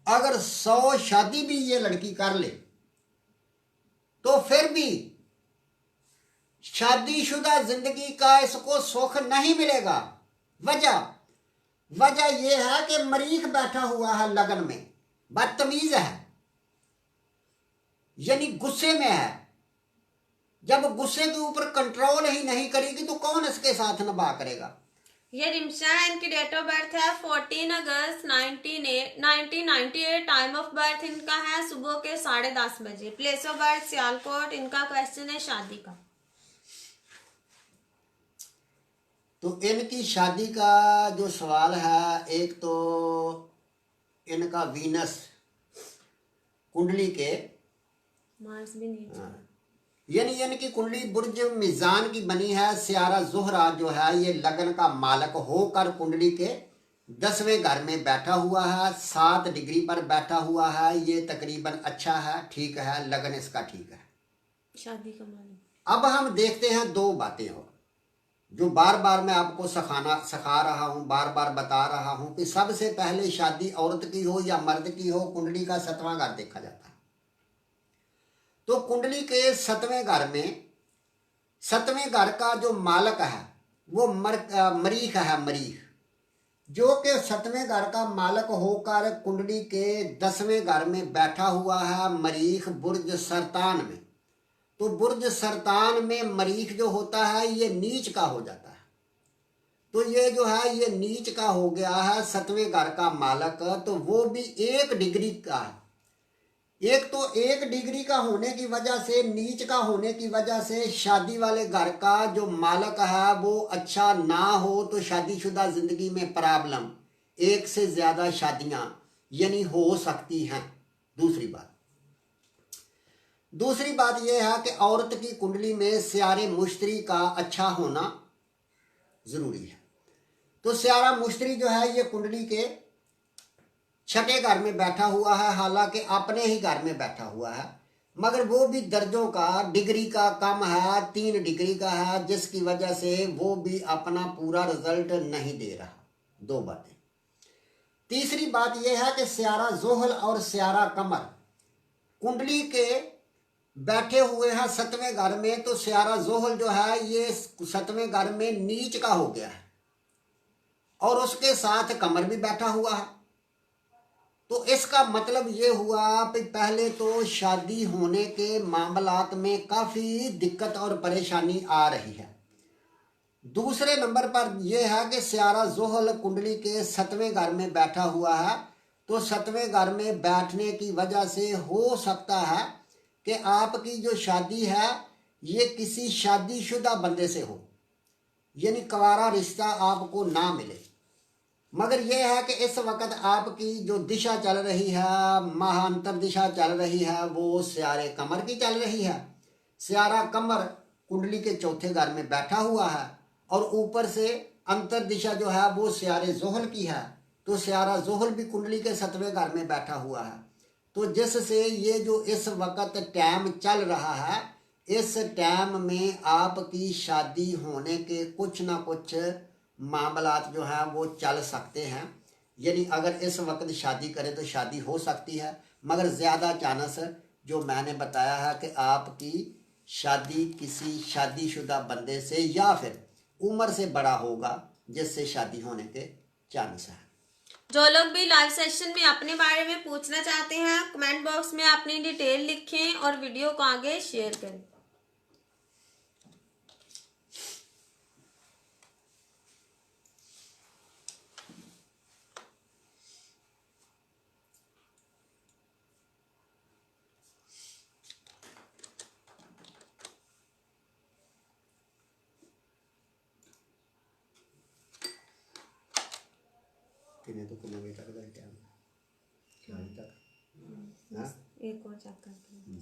अगर 100 शादी भी ये लड़की कर ले तो फिर भी शादीशुदा जिंदगी का इसको सुख नहीं मिलेगा। वजह यह है कि मरीख बैठा हुआ है लगन में, बदतमीज है, यानी गुस्से में है। जब गुस्से के ऊपर कंट्रोल ही नहीं करेगी तो कौन इसके साथ निभा करेगा। ये रिमशा है, इनकी डेट ऑफ बर्थ है 14 अगस्त 1998। टाइम ऑफ बर्थ इनका है सुबह के 10:30 बजे। Place of birth Sialkot. इनका क्वेश्चन है शादी का। तो इनकी शादी का जो सवाल है, एक तो इनका वीनस कुंडली के मार्स भी नहीं, यानी इनकी कुंडली बुर्ज मिजान की बनी है। स्यारा जोहरा जो है ये लगन का मालक होकर कुंडली के 10वें घर में बैठा हुआ है, 7 डिग्री पर बैठा हुआ है। ये तकरीबन अच्छा है, ठीक है, लगन इसका ठीक है, शादी का मालूम। अब हम देखते हैं 2 बातें और जो बार बार मैं आपको सिखा रहा हूँ, बार बार बता रहा हूँ कि सबसे पहले शादी औरत की हो या मर्द की हो, कुंडली का 7वां घर देखा जाता है। तो कुंडली के 7वें घर में 7वें घर का जो मालक है वो मरीख है। मरीख जो कि 7वें घर का मालक होकर कुंडली के 10वें घर में बैठा हुआ है। मरीख बुर्ज सरतान में, तो बुर्ज सरतान में मरीख जो होता है ये नीच का हो जाता है। तो ये जो है ये नीच का हो गया है 7वें घर का मालक, तो वो भी 1 डिग्री का है। एक तो 1 डिग्री का होने की वजह से, नीच का होने की वजह से शादी वाले घर का जो मालक है वो अच्छा ना हो तो शादीशुदा जिंदगी में प्रॉब्लम, 1 से ज़्यादा शादियां यानी हो सकती हैं। दूसरी बात यह है कि औरत की कुंडली में स्यारे मुश्तरी का अच्छा होना जरूरी है। तो स्यारा मुश्तरी जो है ये कुंडली के 6ठे घर में बैठा हुआ है, हालांकि अपने ही घर में बैठा हुआ है। मगर वो भी दर्जों का, डिग्री का कम है, 3 डिग्री का है, जिसकी वजह से वो भी अपना पूरा रिजल्ट नहीं दे रहा। 2 बातें। तीसरी बात यह है कि स्यारा जोहल और स्यारा कमर कुंडली के बैठे हुए हैं 7वें घर में, तो स्यारा जोहल जो है ये 7वें घर में नीच का हो गया है और उसके साथ कमर भी बैठा हुआ है। तो इसका मतलब ये हुआ कि पहले तो शादी होने के मामलात में काफ़ी दिक्कत और परेशानी आ रही है। दूसरे नंबर पर यह है कि स्यारा जोहल कुंडली के 7वें घर में बैठा हुआ है, तो 7वें घर में बैठने की वजह से हो सकता है कि आपकी जो शादी है ये किसी शादीशुदा बंदे से हो, यानी कुंवारा रिश्ता आपको ना मिले। मगर यह है कि इस वक्त आपकी जो दिशा चल रही है, महाअंतर दिशा चल रही है, वो स्यारे कमर की चल रही है। स्यारा कमर कुंडली के 4थे घर में बैठा हुआ है और ऊपर से अंतर दिशा जो है वो स्यारे जोहल की है, तो स्यारा जोहल भी कुंडली के 7वें घर में बैठा हुआ है। तो जिससे ये जो इस वक्त टाइम चल रहा है, इस टाइम में आपकी शादी होने के कुछ ना कुछ मामलात जो हैं वो चल सकते हैं। यानी अगर इस वक्त शादी करें तो शादी हो सकती है, मगर ज़्यादा चांस जो मैंने बताया है कि आपकी शादी किसी शादीशुदा बंदे से या फिर उम्र से बड़ा होगा, जिससे शादी होने के चांस है। जो लोग भी लाइव सेशन में अपने बारे में पूछना चाहते हैं कमेंट बॉक्स में अपनी डिटेल लिखें और वीडियो को आगे शेयर करें। तो कितने बजे तक का टाइम तक एक और चेक करते हैं।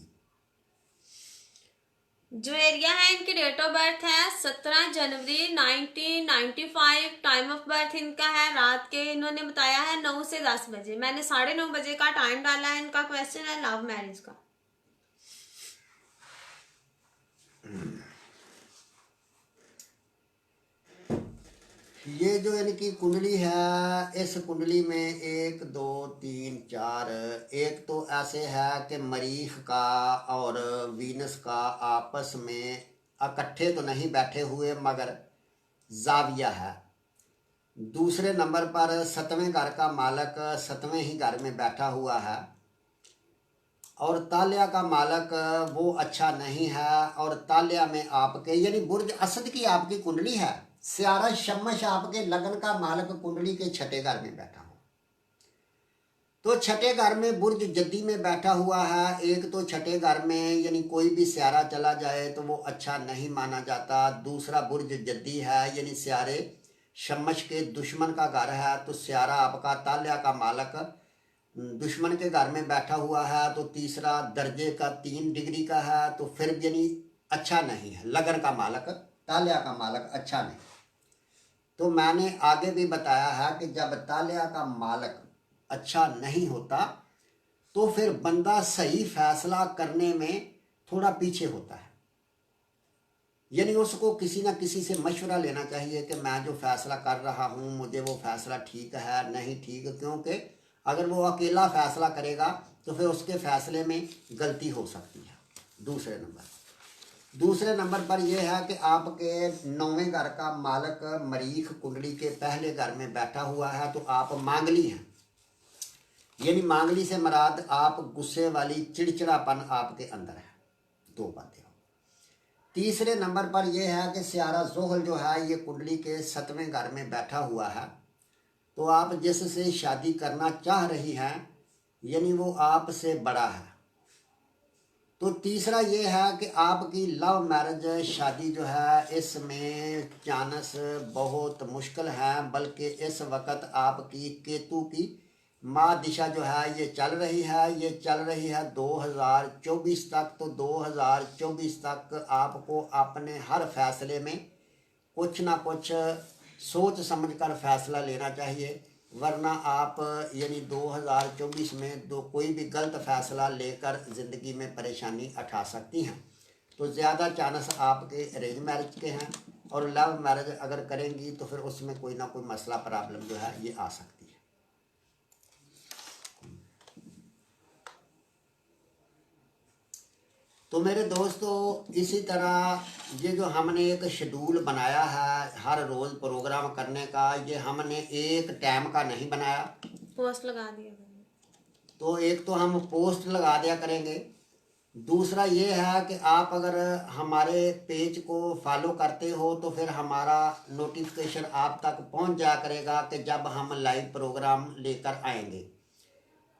जो एरिया है इनकी डेट ऑफ बर्थ है 17 जनवरी 1995। टाइम ऑफ बर्थ इनका है रात के, इन्होंने बताया है 9 से 10 बजे। मैंने 9:30 बजे का टाइम डाला है। इनका क्वेश्चन है लव मैरिज का। ये जो इनकी कुंडली है, इस कुंडली में 1 2 3 4, एक तो ऐसे है कि मरीख का और वीनस का आपस में इकट्ठे तो नहीं बैठे हुए मगर जाविया है। दूसरे नंबर पर 7वें घर का मालक 7वें ही घर में बैठा हुआ है और तालिया का मालक वो अच्छा नहीं है। और तालिया में आपके यानी बुर्ज असद की आपकी कुंडली है। स्यारा शमश आपके लगन का मालक कुंडली के 6ठे घर में बैठा हो, तो 6ठे घर में बुर्ज जद्दी में बैठा हुआ है। एक तो 6ठे घर में यानी कोई भी स्यारा चला जाए तो वो अच्छा नहीं माना जाता। दूसरा बुर्ज जद्दी है यानी स्यारे शमश के दुश्मन का घर है, तो स्यारा आपका तालिया का मालक दुश्मन के घर में बैठा हुआ है। तो तीसरा दर्जे का 3 डिग्री का है, तो फिर यानी अच्छा नहीं है। लगन का मालक तालिया का मालक अच्छा नहीं। तो मैंने आगे भी बताया है कि जब तालिया का मालक अच्छा नहीं होता तो फिर बंदा सही फैसला करने में थोड़ा पीछे होता है। यानी उसको किसी ना किसी से मशवरा लेना चाहिए कि मैं जो फैसला कर रहा हूँ मुझे वो फैसला ठीक है नहीं ठीक, क्योंकि अगर वो अकेला फैसला करेगा तो फिर उसके फैसले में गलती हो सकती है। दूसरे नंबर पर यह है कि आपके 9वें घर का मालक मरीख कुंडली के पहले घर में बैठा हुआ है, तो आप मांगली हैं। यानी मांगली से मराद आप गुस्से वाली चिड़चिड़ापन आपके अंदर है। 2 बातें। तीसरे नंबर पर यह है कि स्यारा जोहल जो है ये कुंडली के 7वें घर में बैठा हुआ है, तो आप जिससे शादी करना चाह रही हैं यानी वो आपसे बड़ा है। तो तीसरा ये है कि आपकी लव मैरिज शादी जो है इसमें चांस बहुत मुश्किल है, बल्कि इस वक्त आपकी केतु की माँ दिशा जो है ये चल रही है 2024 तक। तो 2024 तक आपको अपने हर फैसले में कुछ ना कुछ सोच समझकर फैसला लेना चाहिए। वरना आप यानी 2024 में कोई भी गलत फैसला लेकर ज़िंदगी में परेशानी उठा सकती हैं। तो ज़्यादा चांस आपके अरेंज मैरिज के हैं, और लव मैरिज अगर करेंगी तो फिर उसमें कोई ना कोई मसला प्रॉब्लम जो है ये आ सकती है। तो मेरे दोस्तों, इसी तरह ये जो हमने एक शेड्यूल बनाया है हर रोज़ प्रोग्राम करने का, ये हमने एक टाइम का नहीं बनाया। पोस्ट लगा दिया मैंने। तो एक तो हम पोस्ट लगा दिया करेंगे, दूसरा ये है कि आप अगर हमारे पेज को फॉलो करते हो तो फिर हमारा नोटिफिकेशन आप तक पहुंच जाया करेगा कि जब हम लाइव प्रोग्राम लेकर आएंगे।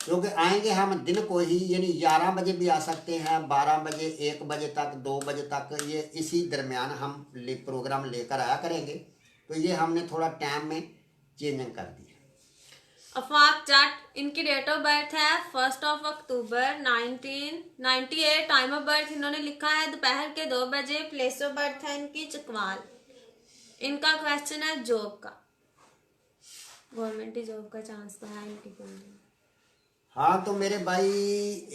क्योंकि आएंगे हम दिन को ही, यानी 11 बजे भी आ सकते हैं, 12 बजे, 1 बजे तक, 2 बजे तक, ये इसी दरमियान हम प्रोग्राम लेकर आया करेंगे। तो ये हमने थोड़ा टाइम में चेंजिंग कर दी है। अफाक जट, इनकी डेट ऑफ बर्थ है 1 अक्टूबर 1998। टाइम ऑफ बर्थ इन्होंने लिखा है दोपहर के 2 बजे। प्लेस ऑफ बर्थ है इनकी चकवाल। इनका क्वेश्चन है जॉब का, गवर्नमेंट जॉब का चांस तो है इनकी कुंडली। हाँ, तो मेरे भाई,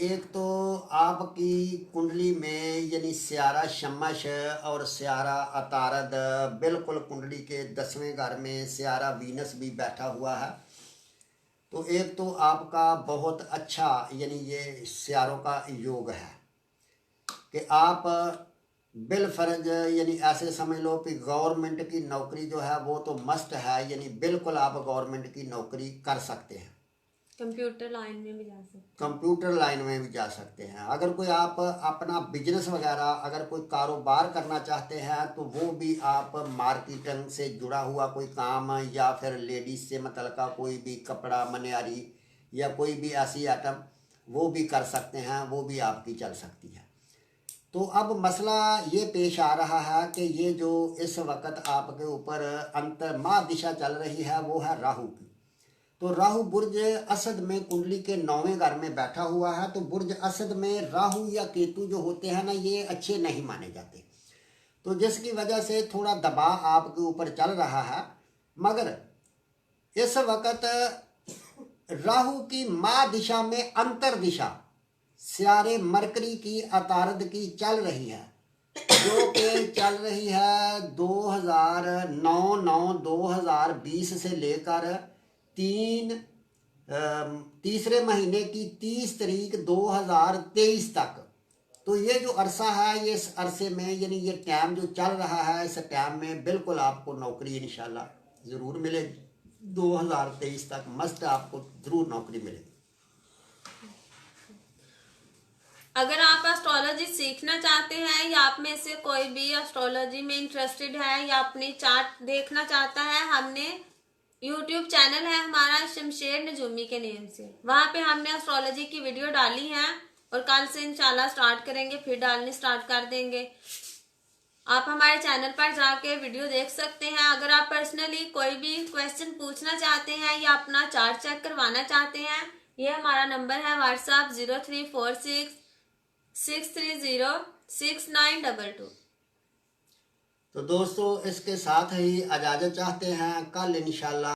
एक तो आपकी कुंडली में यानी स्यारा शमश और स्यारा अतारद बिल्कुल कुंडली के 10वें घर में स्यारा वीनस भी बैठा हुआ है। तो एक तो आपका बहुत अच्छा यानी ये स्यारों का योग है कि आप बिल फर्ज यानी ऐसे समझ लो कि गवर्नमेंट की नौकरी जो है वो तो मस्ट है, यानी बिल्कुल आप गवर्नमेंट की नौकरी कर सकते हैं। कंप्यूटर लाइन में भी जा सकते हैं। कंप्यूटर लाइन में भी जा सकते हैं। अगर कोई आप अपना बिजनेस वगैरह अगर कोई कारोबार करना चाहते हैं तो वो भी आप मार्केटिंग से जुड़ा हुआ कोई काम, या फिर लेडीज से मतलब का कोई भी कपड़ा मनियारी या कोई भी ऐसी आइटम वो भी कर सकते हैं, वो भी आपकी चल सकती है। तो अब मसला ये पेश आ रहा है कि ये जो इस वक्त आपके ऊपर अंतर माह दिशा चल रही है वो है राहु की। तो राहु बुर्ज असद में कुंडली के 9वें घर में बैठा हुआ है। तो बुर्ज असद में राहु या केतु जो होते हैं ना, ये अच्छे नहीं माने जाते। तो जिसकी वजह से थोड़ा दबाव आपके ऊपर चल रहा है। मगर इस वक्त राहु की माँ दिशा में अंतर दिशा स्यारे मरकरी की अतारद की चल रही है, जो कि चल रही है 2009-9-2020 से लेकर तीसरे महीने की 30 तारीख 2023 तक। तो ये जो अरसा है, ये इस अरसे में यानी ये टाइम जो चल रहा है, इस टाइम में बिल्कुल आपको नौकरी इंशाल्लाह ज़रूर मिलेगी। 2023 तक मस्त आपको ज़रूर नौकरी मिलेगी। अगर आप एस्ट्रोलॉजी सीखना चाहते हैं या आप में से कोई भी एस्ट्रोलॉजी में इंटरेस्टेड है या अपनी चार्ट देखना चाहता है, हमने यूट्यूब चैनल है हमारा शमशेर नजूमी के नेम से, वहां पे हमने एस्ट्रोलॉजी की वीडियो डाली है और कल से इंशाल्लाह स्टार्ट करेंगे, फिर डालनी स्टार्ट कर देंगे। आप हमारे चैनल पर जाके वीडियो देख सकते हैं। अगर आप पर्सनली कोई भी क्वेश्चन पूछना चाहते हैं या अपना चार्ट चेक करवाना चाहते हैं, ये हमारा नंबर है व्हाट्सएप 0346630692। तो दोस्तों, इसके साथ ही इजाज़त चाहते हैं। कल इंशाल्लाह